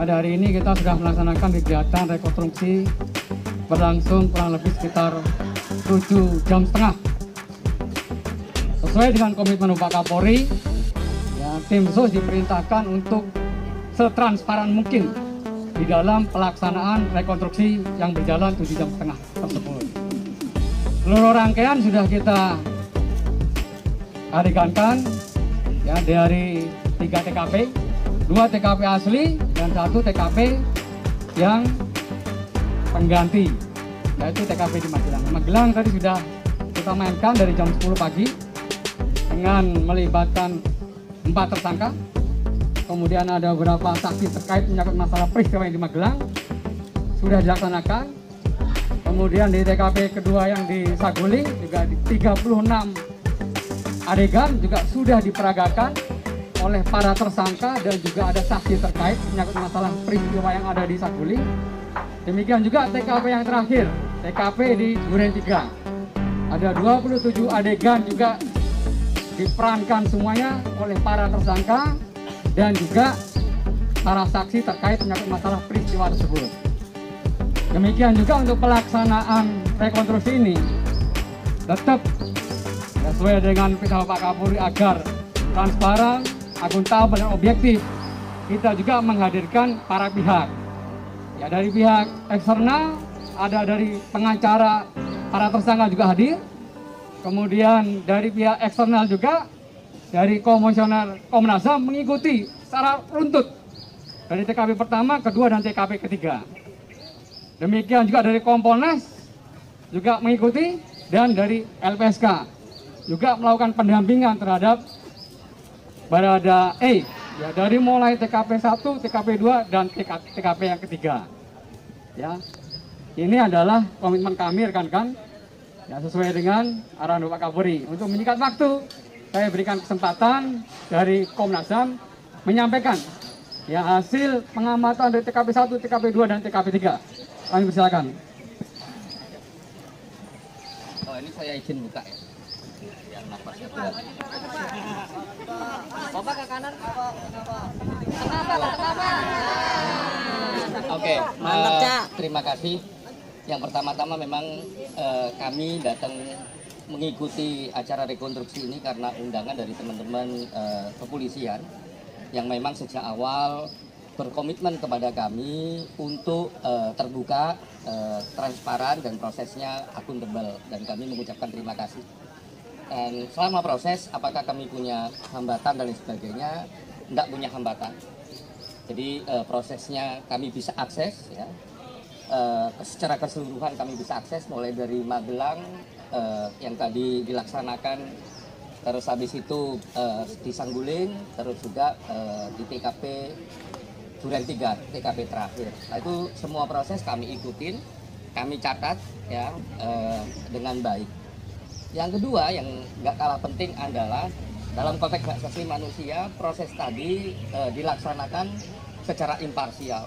pada hari ini kita sudah melaksanakan kegiatan rekonstruksi berlangsung kurang lebih sekitar 7,5 jam. Sesuai dengan komitmen Bapak Kapolri, ya, tim khusus diperintahkan untuk setransparan mungkin di dalam pelaksanaan rekonstruksi yang berjalan 7,5 jam tersebut. Seluruh rangkaian sudah kita adegankan ya, dari 3 TKP, 2 TKP asli dan 1 TKP yang pengganti, yaitu TKP di Magelang. Magelang tadi sudah kita mainkan dari jam 10 pagi dengan melibatkan 4 tersangka. Kemudian ada beberapa saksi terkait menyangkut masalah peristiwa yang di Magelang sudah dilaksanakan. Kemudian di TKP kedua yang di Saguling juga 36 adegan juga sudah diperagakan oleh para tersangka dan juga ada saksi terkait menyangkut masalah peristiwa yang ada di Saguling. Demikian juga TKP yang terakhir, TKP di Duren 3. Ada 27 adegan juga diperankan semuanya oleh para tersangka dan juga para saksi terkait menyangkut masalah peristiwa tersebut. Demikian juga untuk pelaksanaan rekonstruksi ini tetap sesuai dengan perintah Pak Kapolri agar transparan, akuntabel dan objektif. Kita juga menghadirkan para pihak. Ya, dari pihak eksternal ada dari pengacara para tersangka juga hadir. Kemudian dari pihak eksternal juga dari komisioner Komnas HAM mengikuti secara runtut dari TKP pertama, kedua dan TKP ketiga. Demikian juga dari Kompolnas juga mengikuti dan dari LPSK juga melakukan pendampingan terhadap Barada E ya, dari mulai TKP 1, TKP 2 dan TKP yang ketiga. Ya. Ini adalah komitmen kami rekan-rekan ya, sesuai dengan arahan Bapak Kapolri. Untuk menyingkat waktu, saya berikan kesempatan dari Komnas HAM menyampaikan ya, hasil pengamatan dari TKP 1, TKP 2 dan TKP 3. Kami persilakan. Oh, ini saya izin buka ya. Biar nafasnya berat. Bapak ke kanan, kenapa? Oke, terima kasih. Yang pertama-tama memang kami datang mengikuti acara rekonstruksi ini karena undangan dari teman-teman kepolisian yang memang sejak awal berkomitmen kepada kami untuk terbuka, transparan dan prosesnya akuntabel, dan kami mengucapkan terima kasih. Dan selama proses, apakah kami punya hambatan dan lain sebagainya? Tidak punya hambatan. Jadi prosesnya kami bisa akses, ya. Secara keseluruhan kami bisa akses mulai dari Magelang yang tadi dilaksanakan, terus habis itu di Saguling, terus juga di TKP Duren 3, TKP terakhir. Nah, itu semua proses kami ikutin, kami catat ya dengan baik. Yang kedua yang nggak kalah penting adalah dalam konteks hak asasi manusia, proses tadi dilaksanakan secara imparsial.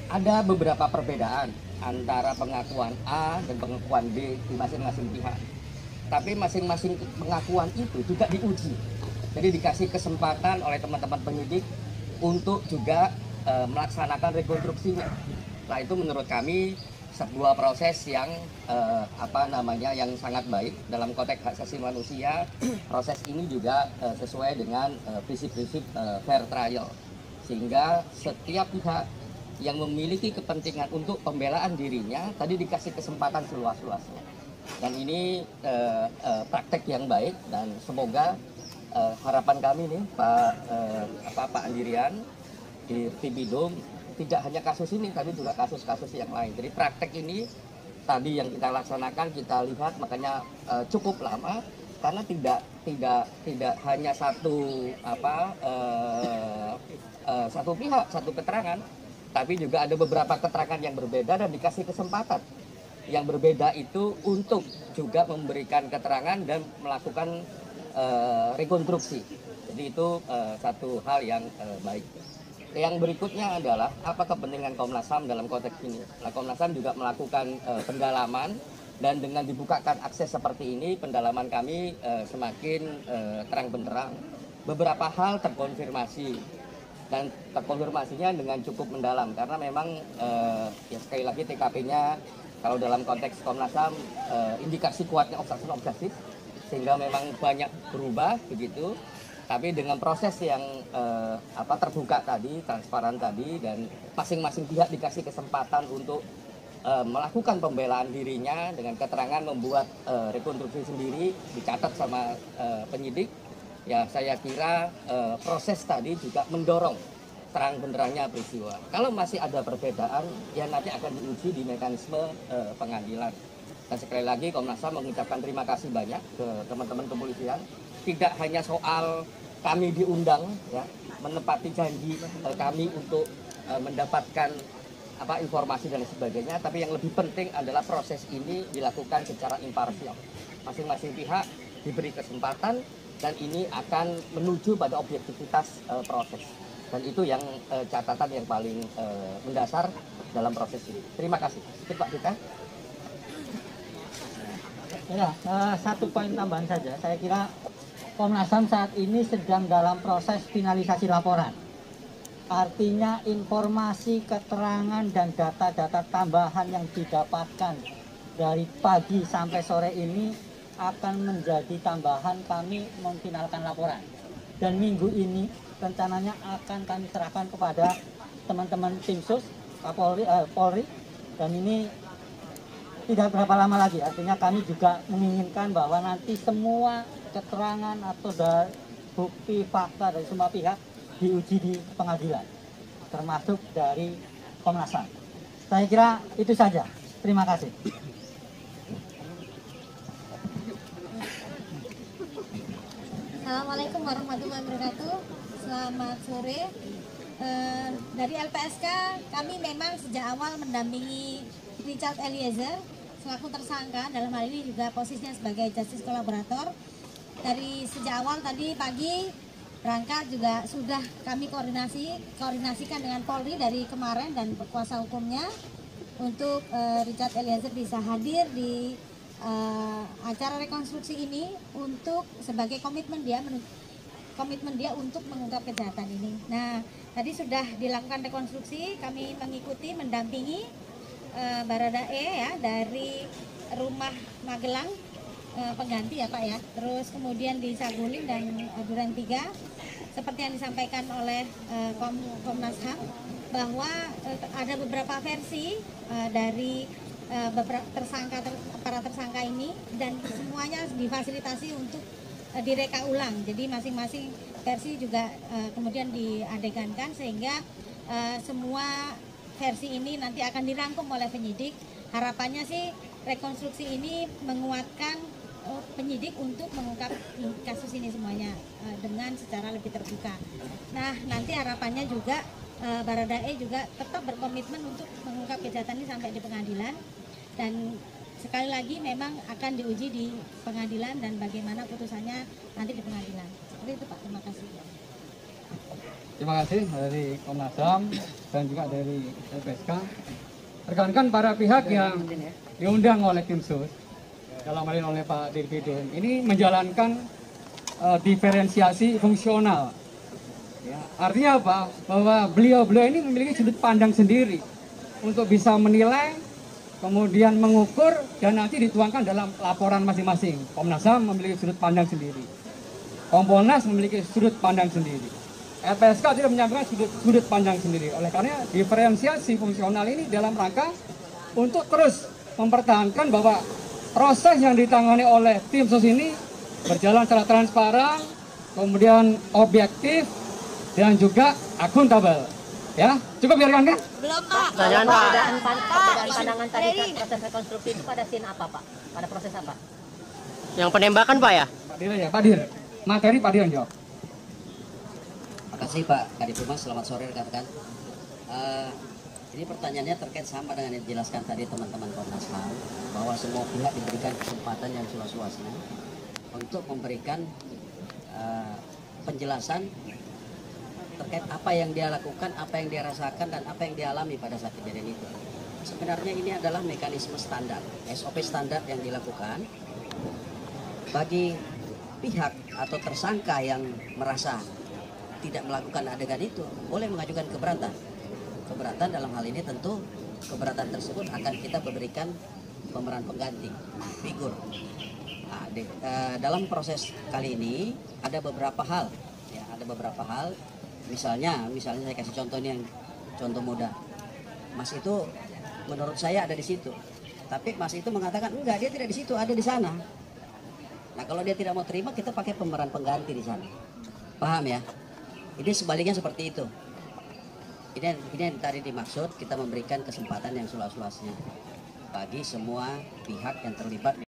Ada beberapa perbedaan antara pengakuan A dan pengakuan B di masing-masing pihak. Tapi masing-masing pengakuan itu juga diuji. Jadi dikasih kesempatan oleh teman-teman penyidik untuk juga melaksanakan rekonstruksinya. Nah, itu menurut kami sebuah proses yang yang sangat baik dalam konteks hak asasi manusia. Proses ini juga sesuai dengan prinsip-prinsip fair trial, sehingga setiap pihak yang memiliki kepentingan untuk pembelaan dirinya tadi dikasih kesempatan seluas-luasnya. Dan ini praktek yang baik, dan semoga harapan kami nih Pak Andirian di Tibidum tidak hanya kasus ini tapi juga kasus-kasus yang lain. Jadi praktek ini tadi yang kita laksanakan, kita lihat makanya cukup lama karena tidak hanya satu pihak, satu keterangan, tapi juga ada beberapa keterangan yang berbeda dan dikasih kesempatan yang berbeda itu untuk juga memberikan keterangan dan melakukan rekonstruksi. Jadi itu satu hal yang baik. Yang berikutnya adalah apa kepentingan Komnas HAM dalam konteks ini. Nah, Komnas HAM juga melakukan pendalaman, dan dengan dibukakan akses seperti ini, pendalaman kami semakin terang benderang. Beberapa hal terkonfirmasi dan terkonfirmasinya dengan cukup mendalam karena memang ya sekali lagi TKP-nya kalau dalam konteks Komnas HAM indikasi kuatnya obstruction of justice sehingga memang banyak berubah begitu. Tapi dengan proses yang terbuka tadi, transparan tadi, dan masing-masing pihak dikasih kesempatan untuk melakukan pembelaan dirinya dengan keterangan membuat rekonstruksi sendiri, dicatat sama penyidik. Ya saya kira proses tadi juga mendorong terang benderangnya peristiwa. Kalau masih ada perbedaan, ya nanti akan diuji di mekanisme pengadilan. Dan sekali lagi Komnas HAM mengucapkan terima kasih banyak ke teman-teman kepolisian. Tidak hanya soal kami diundang, ya, menepati janji kami untuk mendapatkan informasi dan sebagainya, tapi yang lebih penting adalah proses ini dilakukan secara imparsial. Masing-masing pihak diberi kesempatan dan ini akan menuju pada objektivitas proses. Dan itu yang catatan yang paling mendasar dalam proses ini. Terima kasih. Sedikit Pak Dika. Ya, satu poin tambahan saja. Saya kira Komnas HAM saat ini sedang dalam proses finalisasi laporan. Artinya informasi, keterangan, dan data-data tambahan yang didapatkan dari pagi sampai sore ini akan menjadi tambahan kami memfinalkan laporan. Dan minggu ini rencananya akan kami serahkan kepada teman-teman tim sus Polri, dan ini tidak berapa lama lagi. Artinya kami juga menginginkan bahwa nanti semua keterangan atau bukti fakta dari semua pihak diuji di pengadilan, termasuk dari Komnas HAM. Saya kira itu saja. Terima kasih. Assalamualaikum warahmatullahi wabarakatuh. Selamat sore. Dari LPSK kami memang sejak awal mendampingi Richard Eliezer selaku tersangka, dalam hal ini juga posisinya sebagai justice kolaborator. Dari sejak awal tadi pagi berangkat juga sudah kami koordinasikan dengan Polri dari kemarin dan kuasa hukumnya untuk Richard Eliezer bisa hadir di acara rekonstruksi ini untuk sebagai komitmen dia untuk mengungkap kejahatan ini. Nah, tadi sudah dilakukan rekonstruksi, kami mengikuti, mendampingi Baradae ya dari rumah Magelang pengganti ya Pak ya. Terus kemudian di Saguling dan Duren 3 seperti yang disampaikan oleh Komnas HAM bahwa ada beberapa versi dari para tersangka ini dan semuanya difasilitasi untuk direka ulang. Jadi masing-masing versi juga kemudian diadegankan sehingga semua versi ini nanti akan dirangkum oleh penyidik. Harapannya sih rekonstruksi ini menguatkan penyidik untuk mengungkap kasus ini semuanya dengan secara lebih terbuka. Nah, nanti harapannya juga Baradae juga tetap berkomitmen untuk mengungkap kejahatan ini sampai di pengadilan, dan sekali lagi memang akan diuji di pengadilan dan bagaimana putusannya nanti di pengadilan. Seperti itu Pak, terima kasih. Terima kasih dari Komnas HAM dan juga dari LPSK. Rekan-rekan para pihak yang diundang oleh tim sus, dalam hal ini oleh Pak Dirpidum, ini menjalankan diferensiasi fungsional. Ya, artinya apa? Bahwa beliau ini memiliki sudut pandang sendiri untuk bisa menilai, kemudian mengukur, dan nanti dituangkan dalam laporan masing-masing. Komnas HAM memiliki sudut pandang sendiri, Kompolnas memiliki sudut pandang sendiri, LPSK tidak menyampaikan sudut pandang sendiri. Oleh karena diferensiasi fungsional ini dalam rangka untuk terus mempertahankan bahwa proses yang ditangani oleh tim sus ini berjalan secara transparan, kemudian objektif, dan juga akuntabel. Ya, cukup ya rekan-rekan? Belum Pak. Perbedaan pandangan tadi proses rekonstruksi itu pada scene apa Pak? Pada proses apa? Yang penembakan Pak ya? Pak Dir ya, Pak Dir. Materi Pak Dir yang jawab. Terima kasih Pak Kadifumas, selamat sore rekan-rekan. Ini pertanyaannya terkait sama dengan yang dijelaskan tadi teman-teman Komnas HAM, bahwa semua pihak diberikan kesempatan yang seluas-luasnya untuk memberikan penjelasan terkait apa yang dia lakukan, apa yang dia rasakan, dan apa yang dia alami pada saat kejadian itu. Sebenarnya ini adalah mekanisme standar, SOP standar yang dilakukan bagi pihak atau tersangka yang merasa tidak melakukan adegan itu boleh mengajukan keberatan. Keberatan dalam hal ini tentu keberatan tersebut akan kita berikan pemeran pengganti figur. Nah, dalam proses kali ini ada beberapa hal, ya, ada beberapa hal. Misalnya saya kasih contoh ini yang contoh muda. Mas itu menurut saya ada di situ, tapi Mas itu mengatakan enggak, dia tidak di situ, ada di sana. Nah kalau dia tidak mau terima, kita pakai pemeran pengganti di sana. Paham ya? Ini sebaliknya seperti itu. Ini yang tadi dimaksud, kita memberikan kesempatan yang seluas-luasnya bagi semua pihak yang terlibat